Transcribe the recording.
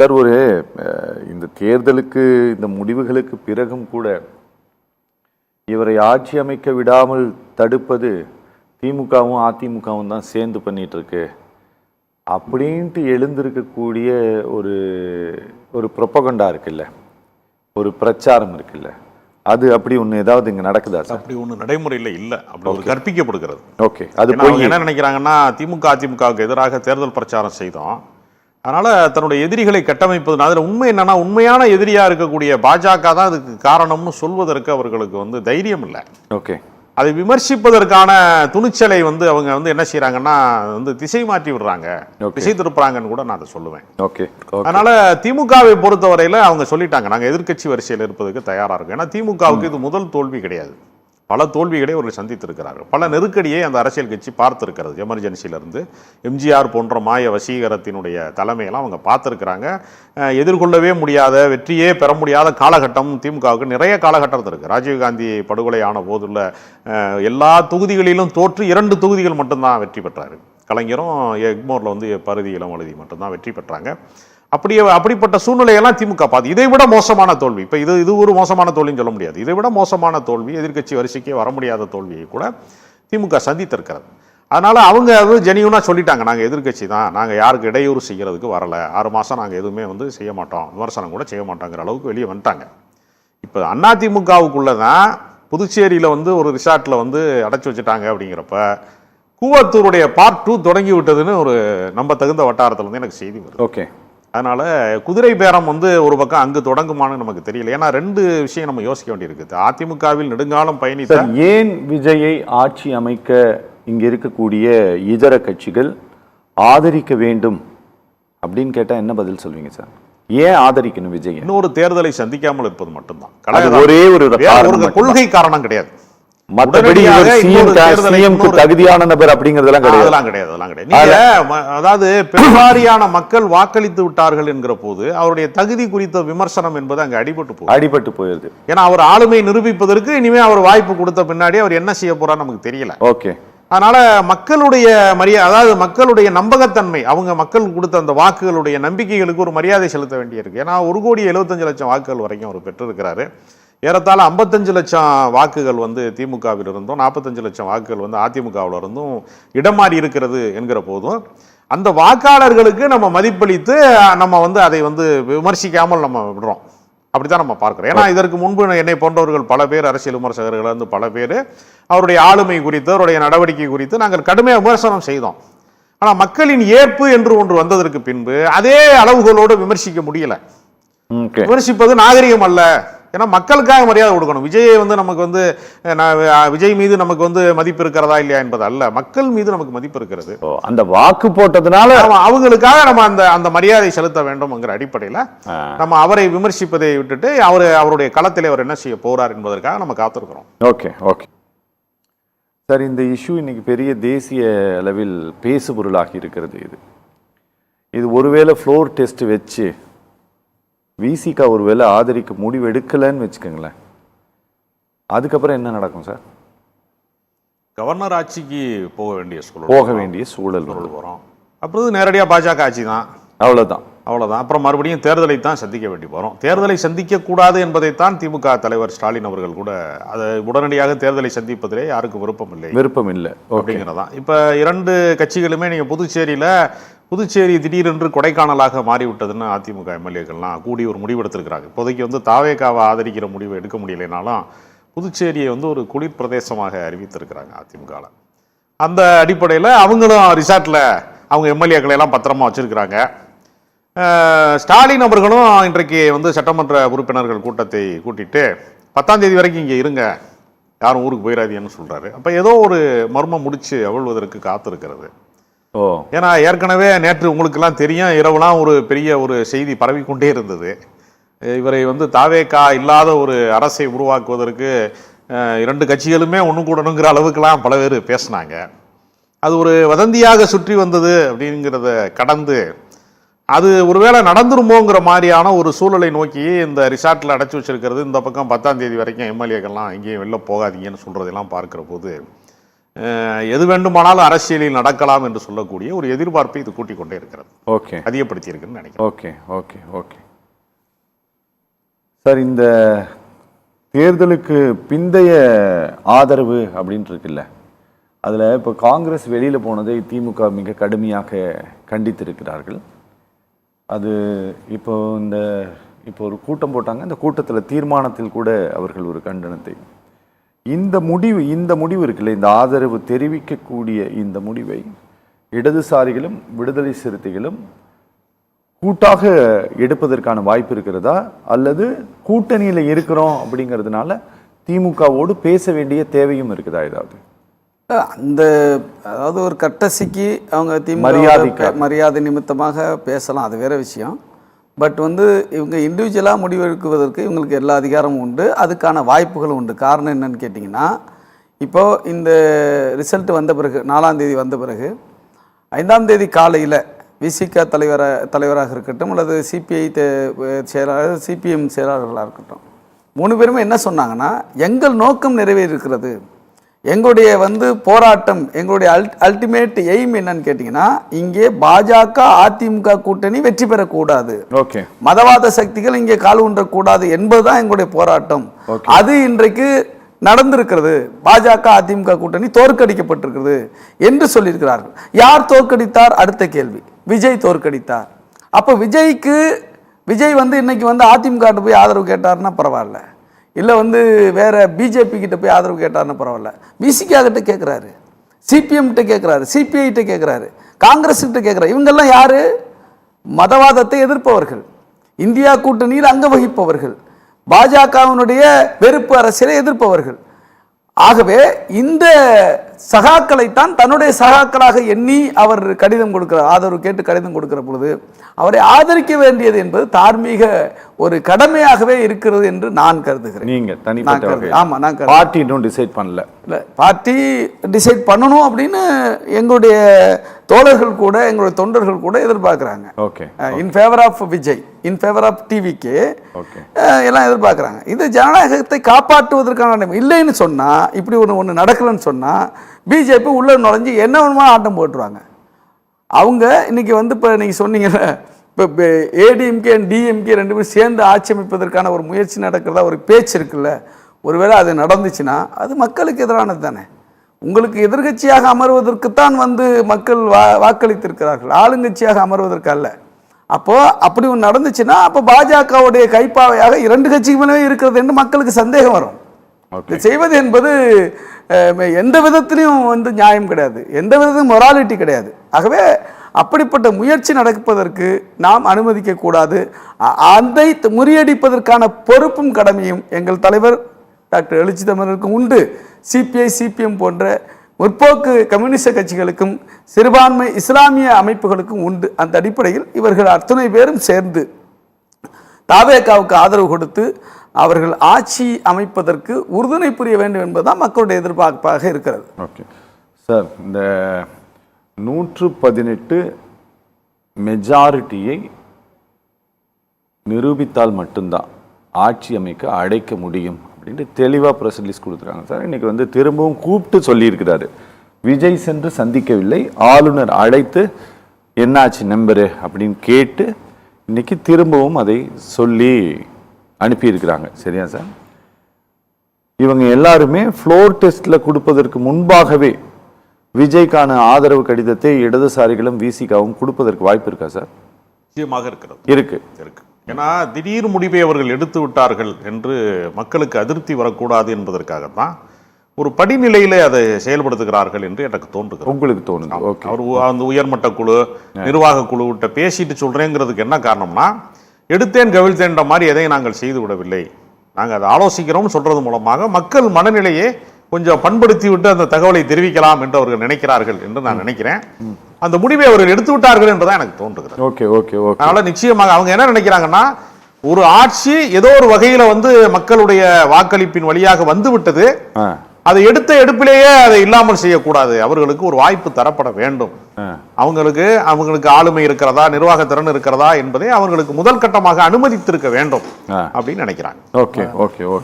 Sir, இந்த தேர்தலுக்கு இந்த முடிவுகளுக்கு பிறகும் கூட இவரை ஆட்சி அமைக்க விடாமல் தடுப்பது திமுகவும் அதிமுகவும் தான் சேர்ந்து பண்ணிட்டு இருக்கு அப்படின்ட்டு எழுந்திருக்கக்கூடிய ஒரு ஒரு ப்ரொபகண்டா இருக்குல்ல, ஒரு பிரச்சாரம் இருக்குல்ல, அது அப்படி ஒன்று ஏதாவது இங்கே நடக்குதா சார்? அப்படி ஒன்று நடைமுறையில் இல்லை, அப்படி ஒரு கற்பிக்கப்படுகிறது. ஓகே, அது என்ன நினைக்கிறாங்கன்னா, திமுக அதிமுகவுக்கு எதிராக தேர்தல் பிரச்சாரம் செய்தோம், அதனால தன்னுடைய எதிரிகளை கட்டமைப்பது. அதில் உண்மை என்னன்னா, உண்மையான எதிரியா இருக்கக்கூடிய பாஜக தான் அதுக்கு காரணம்னு சொல்வதற்கு அவர்களுக்கு தைரியம் இல்லை. ஓகே, அதை விமர்சிப்பதற்கான துணிச்சலை அவங்க என்ன செய்யறாங்கன்னா திசை மாற்றி விடுறாங்க, திசை திருப்புறாங்கன்னு கூட நான் அதை சொல்லுவேன். ஓகே, அதனால திமுகவை பொறுத்தவரையில அவங்க சொல்லிட்டாங்க, நாங்க எதிர்க்கட்சி வரிசையில் இருப்பதற்கு தயாரா இருக்கும். ஏன்னா திமுகவுக்கு இது முதல் தோல்வி கிடையாது, பல தோல்விகளை அவர்கள் சந்தித்திருக்கிறார்கள். பல நெருக்கடியை அந்த அரசியல் கட்சி பார்த்திருக்கிறது. எமர்ஜென்சியிலிருந்து எம்ஜிஆர் போன்ற மாய வசீகரத்தினுடைய தலைமையெல்லாம் அவங்க பார்த்துருக்கிறாங்க. எதிர்கொள்ளவே முடியாத, வெற்றியே பெற முடியாத காலகட்டம் திமுகவுக்கு நிறைய காலகட்டம் இருக்குது. ராஜீவ்காந்தி படுகொலை ஆன போதுள்ள எல்லா தொகுதிகளிலும் தோற்று 2 தொகுதிகள் மட்டும்தான் வெற்றி பெற்றார். கலைஞரும் எக்மோரில் பருதி இளமழுதி மட்டும்தான் வெற்றி பெற்றாங்க. அப்படிப்பட்ட சூழ்நிலையெல்லாம் திமுக பார்த்து இதை விட மோசமான தோல்வி, இப்போ இது ஒரு மோசமான தோல்வின்னு சொல்ல முடியாது, இதை விட மோசமான தோல்வி, எதிர்க்கட்சி வரிசைக்கே வர முடியாத தோல்வியை கூட திமுக சந்தித்திருக்கிறது. அதனால அவங்க ஜெனியூனா சொல்லிட்டாங்க, நாங்கள் எதிர்க்கட்சி தான், நாங்கள் யாருக்கு இடையூறு செய்கிறதுக்கு வரல, 6 மாதம் நாங்கள் எதுவுமே செய்ய மாட்டோம், விமர்சனம் கூட செய்ய மாட்டோங்கிற அளவுக்கு வெளியே வந்துட்டாங்க. இப்போ அதிமுகவுக்குள்ள தான் புதுச்சேரியில் ஒரு ரிசார்ட்டில் அடைச்சி வச்சுட்டாங்க. அப்படிங்கிறப்ப கூவத்தூருடைய பார்ட் 2 தொடங்கி விட்டதுன்னு ஒரு நம்ப தகுந்த வட்டாரத்தில் எனக்கு செய்தி வருது. ஓகே, அதனால குதிரை பேரம் ஒரு பக்கம் அங்கு தொடங்குமான்னு நமக்கு தெரியல. ஏன்னா 2 விஷயம் நம்ம யோசிக்க வேண்டியிருக்குது. அதிமுகவில் நெடுங்காலம் பயணித்த ஏன் விஜயை ஆட்சி அமைக்க இங்க இருக்கக்கூடிய இதர கட்சிகள் ஆதரிக்க வேண்டும் அப்படின்னு கேட்டா என்ன பதில் சொல்வீங்க சார்? ஏன் ஆதரிக்கணும் விஜய்? இன்னொரு தேர்தலை சந்திக்காமல் இருப்பது மட்டும்தான், ஒரே ஒரு கொள்கை காரணம் கிடையாது. தகுதியான நபர் அப்படிங்கறதெல்லாம் கிடையாது. அதாவது பெருவாரியான மக்கள் வாக்களித்து விட்டார்கள் என்கிற போது அவருடைய தகுதி குறித்த விமர்சனம் என்பது அங்க அடிபட்டு போயிருது. ஏன்னா அவர் ஆளுமை நிரூபிப்பதற்கு இனிமே அவர் வாய்ப்பு கொடுத்த பின்னாடி அவர் என்ன செய்ய போறான்னு நமக்கு தெரியல. ஓகே, அதனால மக்களுடைய அதாவது மக்களுடைய நம்பகத்தன்மை, அவங்க மக்கள் கொடுத்த அந்த வாக்குகளுடைய நம்பிக்கைகளுக்கு ஒரு மரியாதை செலுத்த வேண்டியிருக்கு. ஏன்னா 1,75,00,000 வாக்குகள் வரைக்கும் அவர் பெற்றிருக்கிறாரு. ஏறத்தாழ 55 லட்சம் வாக்குகள் திமுகவில் இருந்தும் 45 லட்சம் வாக்குகள் அதிமுகவில் இருந்தும் இடமாறி இருக்கிறது என்கிற போதும் அந்த வாக்காளர்களுக்கு நம்ம மதிப்பளித்து நம்ம அதை விமர்சிக்காமல் நம்ம விடுறோம். அப்படித்தான் நம்ம பார்க்கிறோம். ஏன்னா இதற்கு முன்பு என்னை போன்றவர்கள் பல பேர், அரசியல் விமர்சகர்கள் பல பேர் அவருடைய ஆளுமை குறித்து, அவருடைய நடவடிக்கை குறித்து நாங்கள் கடுமையாக விமர்சனம் செய்தோம். ஆனால் மக்களின் ஏற்பு என்று ஒன்று வந்ததற்கு பின்பு அதே அளவுகளோடு விமர்சிக்க முடியல. விமர்சிப்பது நாகரிகம் அல்ல. ஏன்னா மக்களுக்காக மரியாதை கொடுக்கணும். விஜயை நமக்கு விஜய் மீது நமக்கு மதிப்பு இருக்கிறதா இல்லையா என்பது அல்ல, மக்கள் மீது நமக்கு மதிப்பு இருக்கிறது. அந்த வாக்கு போட்டதுனால அவங்களுக்காக நம்ம அந்த மரியாதை செலுத்த வேண்டும்ங்கிற அடிப்படையில் நம்ம அவரை விமர்சிப்பதை விட்டுட்டு அவருடைய களத்திலே அவர் என்ன செய்ய போறார் என்பதற்காக நம்ம காத்திருக்கிறோம். ஓகே, ஓகே சார், இந்த இஷ்யூ இன்னைக்கு பெரிய தேசிய அளவில் பேசுபொருளாகி இருக்கிறது. இது ஒருவேளை ஃப்ளோர் டெஸ்ட் வச்சு விசிகா ஒருவேளை ஆதரிக்க முடிவு எடுக்கலன்னு வச்சுக்கோங்களேன், அதுக்கப்புறம் என்ன நடக்கும் சார்? கவர்னர் ஆட்சிக்கு போக வேண்டிய சூழல் வரும். அப்புறம் நேரடியாக பாஜக ஆட்சி தான், அவ்வளோதான். அப்புறம் மறுபடியும் தேர்தலை தான் சந்திக்க வேண்டி போகிறோம். தேர்தலை சந்திக்கக்கூடாது என்பதைத்தான் திமுக தலைவர் ஸ்டாலின் அவர்கள் கூட அதை உடனடியாக தேர்தலை சந்திப்பதிலே யாருக்கு விருப்பம் இல்லை அப்படிங்கிறதான். இப்போ 2 கட்சிகளுமே நீங்கள் புதுச்சேரி திடீரென்று கொடைக்கானலாக மாறிவிட்டதுன்னு அதிமுக எம்எல்ஏக்கள்லாம் கூடி ஒரு முடிவு எடுத்திருக்கிறாங்க. இப்போதைக்கு தாவேகாவை ஆதரிக்கிற முடிவு எடுக்க முடியலைனாலும் புதுச்சேரியை ஒரு குளிர் பிரதேசமாக அறிவித்திருக்கிறாங்க அதிமுகவில். அந்த அடிப்படையில் அவங்களும் ரிசார்ட்டில் அவங்க எம்எல்ஏக்களை எல்லாம் பத்திரமா வச்சிருக்கிறாங்க. ஸ்டாலின் அவர்களும் இன்றைக்கு சட்டமன்ற உறுப்பினர்கள் கூட்டத்தை கூட்டிட்டு 10ஆம் தேதி வரைக்கும் இங்கே இருங்க, யாரும் ஊருக்கு போயிடாதீங்கன்னு சொல்றாரு. அப்போ ஏதோ ஒரு மர்மம் முடிச்சு அவிழ்வதற்கு காத்திருக்கிறது. ஏன்னா ஏற்கனவே நேற்று உங்களுக்கெல்லாம் தெரியும், இரவுலாம் ஒரு பெரிய ஒரு செய்தி பரவிக்கொண்டே இருந்தது. இவரை தாவேகா இல்லாத ஒரு அரசை உருவாக்குவதற்கு 2 கட்சிகளுமே ஒன்று கூடணுங்கிற அளவுக்குலாம் பல பேர் பேசினாங்க. அது ஒரு வதந்தியாக சுற்றி வந்தது அப்படிங்கிறத கடந்து அது ஒருவேளை நடந்துருமோங்கிற மாதிரியான ஒரு சூழலை நோக்கி இந்த ரிசார்ட்டில் அடைச்சி வச்சிருக்கிறது. இந்த பக்கம் 10ஆம் தேதி வரைக்கும் எம்எல்ஏக்கள்லாம் எங்கேயும் வெளில போகாதீங்கன்னு சொல்கிறதெல்லாம் பார்க்குற போது எது வேண்டுமானாலும் அரசியலில் நடக்கலாம் என்று சொல்லக்கூடிய ஒரு எதிர்பார்ப்பை இது கூட்டிக் கொண்டே இருக்கிறது. ஓகே, அதிகப்படுத்தி இருக்குன்னு நினைக்கிறேன். ஓகே ஓகே ஓகே சார், இந்த தேர்தலுக்கு பிந்தைய ஆதரவு அப்படின்ட்டு இருக்குல்ல, அதில் இப்போ காங்கிரஸ் வெளியில் போனதை திமுக மிக கடுமையாக கண்டித்திருக்கிறார்கள். அது இப்போ ஒரு கூட்டம் போட்டாங்க, இந்த கூட்டத்தில் தீர்மானத்தில் கூட அவர்கள் ஒரு கண்டனத்தை, இந்த முடிவு இருக்குல்ல, இந்த ஆதரவு தெரிவிக்கக்கூடிய இந்த முடிவை இடதுசாரிகளும் விடுதலை சிறுத்தைகளும் கூட்டாக எடுப்பதற்கான வாய்ப்பு இருக்கிறதா, அல்லது கூட்டணியில் இருக்கிறோம் அப்படிங்கிறதுனால திமுகவோடு பேச வேண்டிய தேவையும் இருக்குதா? ஏதாவது அதாவது ஒரு கட்டசிக்கு அவங்க திமுக மரியாதை நிமித்தமாக பேசலாம், அது வேற விஷயம். பட் இவங்க இண்டிவிஜுவலாக முடிவெடுக்குவதற்கு இவங்களுக்கு எல்லா அதிகாரமும் உண்டு, அதுக்கான வாய்ப்புகளும் உண்டு. காரணம் என்னன்னு கேட்டிங்கன்னா, இப்போது இந்த ரிசல்ட் வந்த பிறகு 4ஆம் தேதி வந்த பிறகு 5ஆம் தேதி காலையில் விசிக தலைவராக இருக்கட்டும், அல்லது சிபிஐ செயலாளர், சிபிஎம் செயலாளர்களாக இருக்கட்டும், 3 பேருமே என்ன சொன்னாங்கன்னா, எங்கள் நோக்கம் நிறைவேறிருக்கிறது, எங்களுடைய போராட்டம், எங்களுடைய அல்டிமேட் எய்ம் என்னன்னு கேட்டிங்கன்னா, இங்கே பாஜக அதிமுக கூட்டணி வெற்றி பெறக்கூடாது, மதவாத சக்திகள் இங்கே கால் ஊன்றக்கூடாது என்பதுதான் எங்களுடைய போராட்டம். அது இன்றைக்கு நடந்திருக்கிறது. பாஜக அதிமுக கூட்டணி தோற்கடிக்கப்பட்டிருக்கிறது என்று சொல்லியிருக்கிறார்கள். யார் தோற்கடித்தார்? அடுத்த கேள்வி. விஜய் தோற்கடித்தார். அப்போ விஜய் இன்னைக்கு அதிமுக கிட்ட போய் ஆதரவு கேட்டார்னா பரவாயில்ல, இல்லை வேற பிஜேபி கிட்ட போய் ஆதரவு கேட்டார்னா பரவாயில்ல, விசிகா கிட்ட கேட்குறாரு, சிபிஎம் கிட்ட கேட்குறாரு, சிபிஐ கிட்ட கேட்குறாரு, காங்கிரஸ் கிட்ட கேட்குறாரு. இவங்கெல்லாம் யாரு? மதவாதத்தை எதிர்ப்பவர்கள், இந்தியா கூட்டணியில் அங்க வகிப்பவர்கள், பாஜகவினுடைய வெறுப்பு அரசியலை எதிர்ப்பவர்கள். ஆகவே இந்த சகாக்களைத்தான் தன்னுடைய சகாக்களாக எண்ணி அவர் கடிதம் கொடுக்கிறார், ஆதரவு கேட்டு கடிதம் கொடுக்கிற பொழுது அவரை ஆதரிக்க வேண்டியது என்பது தார்மீக ஒரு கடமையாகவே இருக்கிறது என்று நான் கருதுகிறேன். நீங்க தனிப்பட்ட ஆமா, நான் பார்ட்டி இன்னும் டிசைட் பண்ணல. இல்லை, பார்ட்டி டிசைட் பண்ணணும் அப்படின்னு எங்களுடைய தோழர்கள் கூட, எங்களுடைய தொண்டர்கள் கூட எதிர்பார்க்குறாங்க. Okay, in favour of Vijay, in favour of டிவிக்கு எல்லாம் எதிர்பார்க்குறாங்க. இது ஜனநாயகத்தை காப்பாற்றுவதற்கான இல்லைன்னு சொன்னா, இப்படி ஒன்று நடக்கலன்னு சொன்னா பிஜேபி உள்ள நுழைஞ்சு என்ன வேணுமா ஆட்டம் போட்டுருவாங்க. அவங்க இன்னைக்கு இப்போ நீங்கள் சொன்னீங்கல்ல, இப்போ ஏடிஎம்கே டிஎம்கே 2 பேரும் சேர்ந்து ஆட்சி அமைப்பதற்கான ஒரு முயற்சி நடக்கிறதா ஒரு பேச்சு இருக்குல்ல, ஒருவேளை அது நடந்துச்சுன்னா அது மக்களுக்கு எதிரானது தானே. உங்களுக்கு எதிர்கட்சியாக அமர்வதற்குத்தான் மக்கள் வாக்களித்திருக்கிறார்கள், ஆளுங்கட்சியாக அமர்வதற்கு அல்ல. அப்போ அப்படி ஒன்று நடந்துச்சுன்னா அப்போ பாஜகவுடைய கைப்பாவையாக 2 கட்சிகளுமே இருக்கிறது என்று மக்களுக்கு சந்தேகம் வரும். செய்வது என்பது எந்த விதத்திலையும் நியாயம் கிடையாது, எந்த விதத்திலும் மொராலிட்டி கிடையாது. ஆகவே அப்படிப்பட்ட முயற்சி நடப்பதற்கு நாம் அனுமதிக்க கூடாது. அதை முறியடிப்பதற்கான பொறுப்பும் கடமையும் எங்கள் தலைவர் டாக்டர் எழுச்சி தமிழருக்கும் உண்டு, சிபிஐ சிபிஎம் போன்ற முற்போக்கு கம்யூனிஸ்ட் கட்சிகளுக்கும் சிறுபான்மை இஸ்லாமிய அமைப்புகளுக்கும் உண்டு. அந்த அடிப்படையில் இவர்கள் அத்தனை பேரும் சேர்ந்து தாவேகாவுக்கு ஆதரவு கொடுத்து அவர்கள் ஆட்சி அமைப்பதற்கு உறுதுணை புரிய வேண்டும் என்பதுதான் மக்களுடைய எதிர்பார்ப்பாக இருக்கிறது. ஓகே சார், இந்த 118 மெஜாரிட்டியை நிரூபித்தால் மட்டும்தான் ஆட்சி அமைக்க அடைக்க முடியும் அப்படின்ட்டு தெளிவாக ப்ரெஸ் ரிலீஸ் கொடுத்துருக்காங்க சார். இன்னைக்கு திரும்பவும் கூப்பிட்டு சொல்லியிருக்கிறாரு, விஜய் சென்று சந்திக்கவில்லை, ஆளுநர் அழைத்து என்னாச்சு நம்பரு அப்படின்னு கேட்டு இன்னைக்கு திரும்பவும் அதை சொல்லி அனுப்பியிருக்கிறாங்க. சரியா சார்? இவங்க எல்லாருமே ஃப்ளோர் டெஸ்ட்டில் கொடுப்பதற்கு முன்பாகவே விஜய்க்கான ஆதரவு கடிதத்தை இடதுசாரிகளும் விசிகாவும் கொடுப்பதற்கு வாய்ப்பு இருக்கா சார்? நிச்சயமாக இருக்கிறது, இருக்கு. ஏன்னா திடீர் முடிவை அவர்கள் எடுத்து விட்டார்கள் என்று மக்களுக்கு அதிருப்தி வரக்கூடாது என்பதற்காகத்தான் ஒரு படிநிலையிலே அதை செயல்படுத்துகிறார்கள் என்று எனக்கு தோன்றுகிறது. உங்களுக்கு தோணுது? அவர் அந்த உயர்மட்ட குழு, நிர்வாக குழு விட்ட பேசிட்டு சொல்றேங்கிறதுக்கு என்ன காரணம்னா, எடுத்தேன் கவிழ்த்தேன்ற மாதிரி எதையும் நாங்கள் செய்து விடவில்லை, நாங்கள் அதை ஆலோசிக்கிறோம் சொல்றது மூலமாக மக்கள் மனநிலையே கொஞ்சம் பண்படுத்தி விட்டு அந்த தகவலை தெரிவிக்கலாம் என்று அவர்கள் நினைக்கிறார்கள் என்று நான் நினைக்கிறேன். அந்த முடிவை அவர்கள் எடுத்து விட்டார்கள் என்றுதான் எனக்கு தோன்றுகிறது. Okay okay okay. அதனால நிச்சயமாக அவங்க என்ன நினைக்கிறாங்கன்னா, ஒரு ஆட்சி ஏதோ ஒரு வகையில மக்களுடைய வாக்களிப்பின் வழியாக வந்து விட்டது, அதை எடுத்த எடுப்பிலேயே அதை இல்லாமல் செய்யக்கூடாது, அவர்களுக்கு ஒரு வாய்ப்பு தரப்பட வேண்டும், அவங்களுக்கு ஆளுமை இருக்கிறதா, நிர்வாக திறன் இருக்கிறதா என்பதை அவர்களுக்கு முதல் கட்டமாக அனுமதித்திருக்க வேண்டும் அப்படின்னு நினைக்கிறாங்க. Okay okay okay.